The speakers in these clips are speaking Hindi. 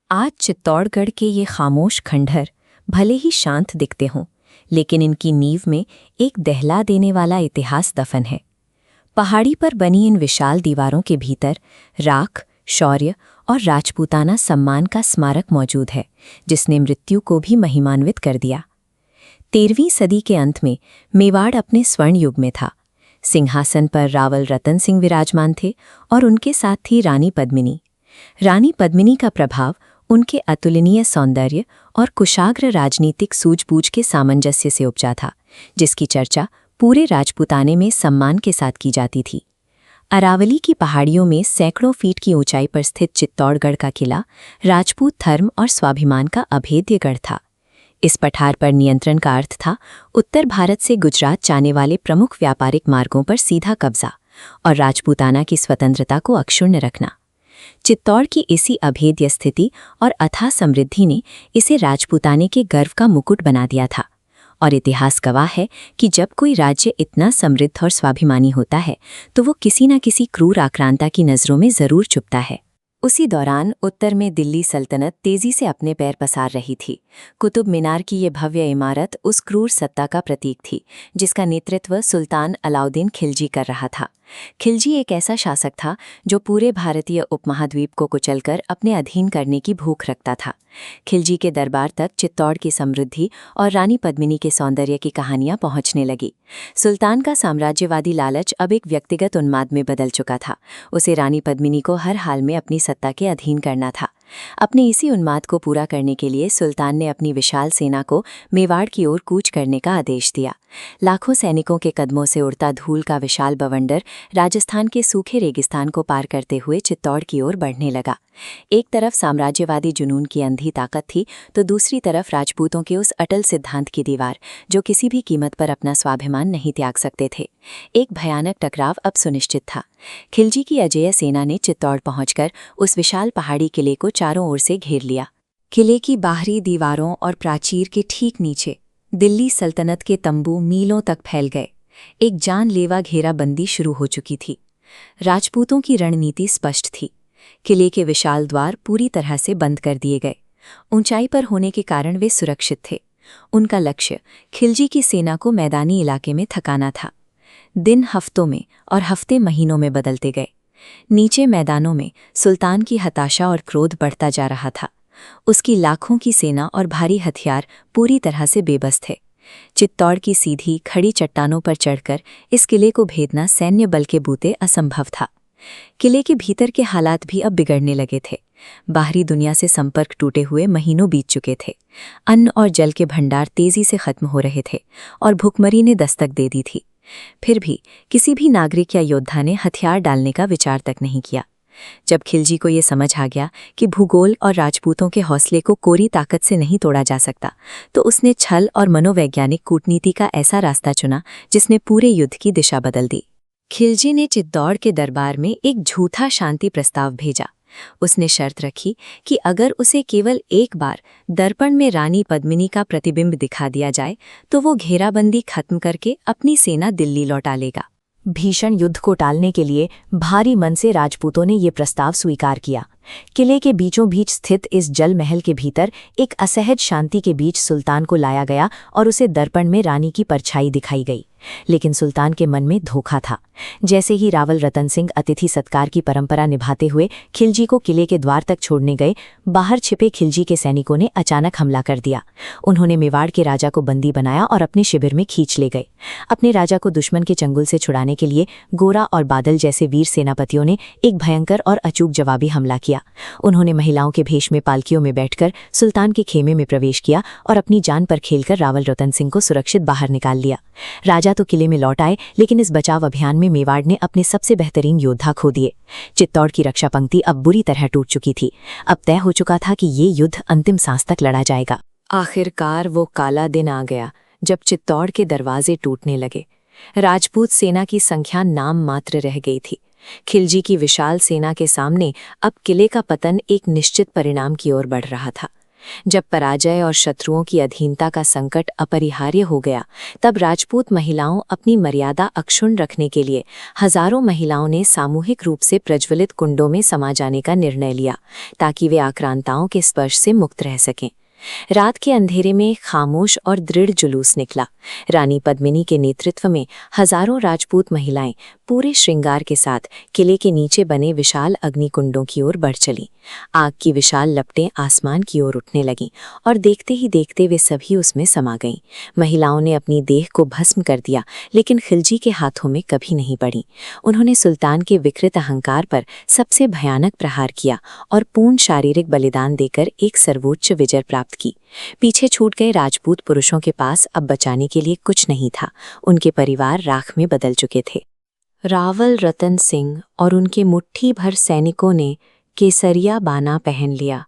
आज चित्तौड़गढ़ के ये खामोश खंडहर भले ही शांत दिखते हों, लेकिन इनकी नींव में एक दहला देने वाला इतिहास दफन है। पहाड़ी पर बनी इन विशाल दीवारों के भीतर राख, शौर्य और राजपूताना सम्मान का स्मारक मौजूद है, जिसने मृत्यु को भी महिमान्वित कर दिया। 13वीं सदी के अंत में मेवाड़ अपने स्वर्ण युग में था। सिंहासन पर रावल रतन सिंह विराजमान थे और उनके साथ थी रानी पद्मिनी। रानी पद्मिनी का प्रभाव उनके अतुलनीय सौंदर्य और कुशाग्र राजनीतिक सूझबूझ के सामंजस्य से उपजा था, जिसकी चर्चा पूरे राजपूताने में सम्मान के साथ की जाती थी। अरावली की पहाड़ियों में सैकड़ों फीट की ऊंचाई पर स्थित चित्तौड़गढ़ का किला राजपूत धर्म और स्वाभिमान का अभेद्य गढ़ था। इस पठार पर नियंत्रण का अर्थ था उत्तर भारत से गुजरात जाने वाले प्रमुख व्यापारिक मार्गों पर सीधा कब्जा और राजपूताना की स्वतंत्रता को अक्षुण्ण रखना। चित्तौड़ की इसी अभेद्य स्थिति और अथाह समृद्धि ने इसे राजपूताने के गर्व का मुकुट बना दिया था। और इतिहास गवाह है कि जब कोई राज्य इतना समृद्ध और स्वाभिमानी होता है तो वो किसी न किसी क्रूर आक्रांता की नज़रों में जरूर चुभता है। उसी दौरान उत्तर में दिल्ली सल्तनत तेजी से अपने पैर पसार रही थी। कुतुब मीनार की ये भव्य इमारत उस क्रूर सत्ता का प्रतीक थी, जिसका नेतृत्व सुल्तान अलाउद्दीन खिलजी कर रहा था। खिलजी एक ऐसा शासक था जो पूरे भारतीय उपमहाद्वीप को कुचलकर अपने अधीन करने की भूख रखता था। खिलजी के दरबार तक चित्तौड़ की समृद्धि और रानी पद्मिनी के सौंदर्य की कहानियां पहुंचने लगी। सुल्तान का साम्राज्यवादी लालच अब एक व्यक्तिगत उन्माद में बदल चुका था। उसे रानी पद्मिनी को हर हाल में अपनी सत्ता के अधीन करना था। अपने इसी उन्माद को पूरा करने के लिए सुल्तान ने अपनी विशाल सेना को मेवाड़ की ओर कूच करने का आदेश दिया। लाखों सैनिकों के कदमों से उड़ता धूल का विशाल बवंडर राजस्थान के सूखे रेगिस्तान को पार करते हुए चित्तौड़ की ओर बढ़ने लगा। एक तरफ साम्राज्यवादी जुनून की अंधी ताकत थी, तो दूसरी तरफ राजपूतों के उस अटल सिद्धांत की दीवार जो किसी भी कीमत पर अपना स्वाभिमान नहीं त्याग सकते थे। एक भयानक टकराव अब सुनिश्चित था। खिलजी की अजेय सेना ने चित्तौड़ पहुंचकर उस विशाल पहाड़ी किले को चारों ओर से घेर लिया। किले की बाहरी दीवारों और प्राचीर के ठीक नीचे दिल्ली सल्तनत के तंबू मीलों तक फैल गए। एक जानलेवा घेराबंदी शुरू हो चुकी थी। राजपूतों की रणनीति स्पष्ट थी। किले के विशाल द्वार पूरी तरह से बंद कर दिए गए। ऊंचाई पर होने के कारण वे सुरक्षित थे। उनका लक्ष्य खिलजी की सेना को मैदानी इलाके में थकाना था। दिन हफ्तों में और हफ्ते महीनों में बदलते गए। नीचे मैदानों में सुल्तान की हताशा और क्रोध बढ़ता जा रहा था। उसकी लाखों की सेना और भारी हथियार पूरी तरह से बेबस थे। चित्तौड़ की सीधी खड़ी चट्टानों पर चढ़कर इस किले को भेदना सैन्य बल के बूते असंभव था। किले के भीतर के हालात भी अब बिगड़ने लगे थे। बाहरी दुनिया से संपर्क टूटे हुए महीनों बीत चुके थे। अन्न और जल के भंडार तेजी से खत्म हो रहे थे और भुखमरी ने दस्तक दे दी थी। फिर भी किसी भी नागरिक या योद्धा ने हथियार डालने का विचार तक नहीं किया। जब खिलजी को ये समझ आ गया कि भूगोल और राजपूतों के हौसले को कोरी ताकत से नहीं तोड़ा जा सकता, तो उसने छल और मनोवैज्ञानिक कूटनीति का ऐसा रास्ता चुना जिसने पूरे युद्ध की दिशा बदल दी। खिलजी ने चित्तौड़ के दरबार में एक झूठा शांति प्रस्ताव भेजा। उसने शर्त रखी कि अगर उसे केवल एक बार दर्पण में रानी पद्मिनी का प्रतिबिंब दिखा दिया जाए तो वो घेराबंदी खत्म करके अपनी सेना दिल्ली लौटा लेगा। भीषण युद्ध को टालने के लिए भारी मन से राजपूतों ने ये प्रस्ताव स्वीकार किया। किले के बीचों बीच स्थित इस जल महल के भीतर एक असहज शांति के बीच सुल्तान को लाया गया और उसे दर्पण में रानी की परछाई दिखाई गई। लेकिन सुल्तान के मन में धोखा था। जैसे ही रावल रतन सिंह अतिथि सत्कार की परंपरा निभाते हुए खिलजी को किले के द्वार तक छोड़ने गए, बाहर छिपे खिलजी के सैनिकों ने अचानक हमला कर दिया। उन्होंने मेवाड़ के राजा को बंदी बनाया और अपने शिविर में खींच ले गए। अपने राजा को दुश्मन के चंगुल से छुड़ाने के लिए गोरा और बादल जैसे वीर सेनापतियों ने एक भयंकर और अचूक जवाबी हमला किया। उन्होंने महिलाओं के भेष में पालकियों में बैठकर सुल्तान के खेमे में प्रवेश किया और अपनी जान पर खेलकर रावल रतन सिंह को सुरक्षित बाहर निकाल लिया। राजा तो किले में लौट आए, लेकिन इस बचाव अभियान में मेवाड़ ने अपने सबसे बेहतरीन योद्धा खो दिए। चित्तौड़ की रक्षा पंक्ति अब बुरी तरह टूट चुकी थी। अब तय हो चुका था कि ये युद्ध अंतिम सांस तक लड़ा जाएगा। आखिरकार वो काला दिन आ गया जब चित्तौड़ के दरवाजे टूटने लगे। राजपूत सेना की संख्या नाम मात्र रह गई थी। खिलजी की विशाल सेना के सामने अब किले का पतन एक निश्चित परिणाम की ओर बढ़ रहा था। जब पराजय और शत्रुओं की अधीनता का संकट अपरिहार्य हो गया, तब राजपूत महिलाओं अपनी मर्यादा अक्षुण्ण रखने के लिए हजारों महिलाओं ने सामूहिक रूप से प्रज्वलित कुंडों में समा जाने का निर्णय लिया, ताकि वे आक्रांताओं के स्पर्श से मुक्त रह सकें। रात के अंधेरे में खामोश और दृढ़ जुलूस निकला। रानी पद्मिनी के नेतृत्व में हजारों राजपूत महिलाएं पूरे श्रृंगार के साथ किले के नीचे बने विशाल अग्निकुंडों की ओर बढ़ चली। आग की विशाल लपटें आसमान की ओर उठने लगीं और देखते ही देखते वे सभी उसमें समा गईं। महिलाओं ने अपनी देह को भस्म कर दिया, लेकिन खिलजी के हाथों में कभी नहीं पड़ी। उन्होंने सुल्तान के विकृत अहंकार पर सबसे भयानक प्रहार किया और पूर्ण शारीरिक बलिदान देकर एक सर्वोच्च विजय प्राप्त की। पीछे छूट गए राजपूत पुरुषों के पास अब बचाने के लिए कुछ नहीं था। उनके परिवार राख में बदल चुके थे। रावल रतन सिंह और उनके मुट्ठी भर सैनिकों ने केसरिया बाना पहन लिया।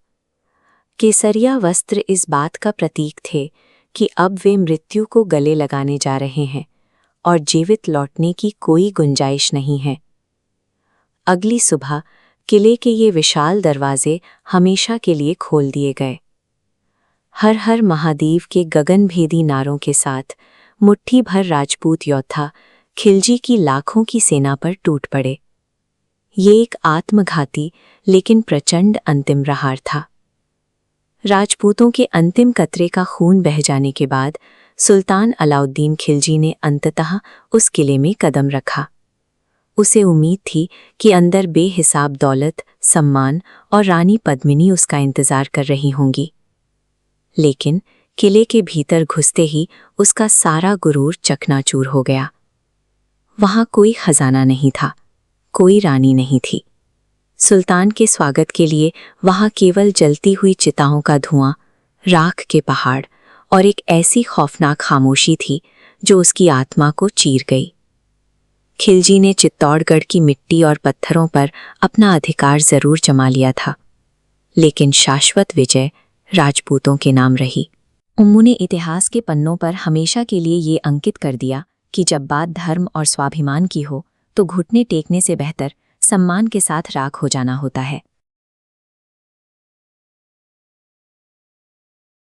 केसरिया वस्त्र इस बात का प्रतीक थे कि अब वे मृत्यु को गले लगाने जा रहे हैं और जीवित लौटने की कोई गुंजाइश नहीं है। अगली सुबह किले के ये विशाल दरवाजे हमेशा के लिए खोल दिए गए। हर हर महादेव के गगनभेदी नारों के साथ मुट्ठी भर राजपूत योद्धा खिलजी की लाखों की सेना पर टूट पड़े। ये एक आत्मघाती लेकिन प्रचंड अंतिम प्रहार था। राजपूतों के अंतिम कतरे का खून बह जाने के बाद सुल्तान अलाउद्दीन खिलजी ने अंततः उस किले में कदम रखा। उसे उम्मीद थी कि अंदर बेहिसाब दौलत, सम्मान और रानी पद्मिनी उसका इंतजार कर रही होंगी। लेकिन किले के भीतर घुसते ही उसका सारा गुरूर चकनाचूर हो गया। वहां कोई खजाना नहीं था, कोई रानी नहीं थी। सुल्तान के स्वागत के लिए वहां केवल जलती हुई चिताओं का धुआं, राख के पहाड़ और एक ऐसी खौफनाक खामोशी थी जो उसकी आत्मा को चीर गई। खिलजी ने चित्तौड़गढ़ की मिट्टी और पत्थरों पर अपना अधिकार जरूर जमा लिया था, लेकिन शाश्वत विजय राजपूतों के नाम रही। उन्होंने इतिहास के पन्नों पर हमेशा के लिए ये अंकित कर दिया कि जब बात धर्म और स्वाभिमान की हो तो घुटने टेकने से बेहतर सम्मान के साथ राख हो जाना होता है।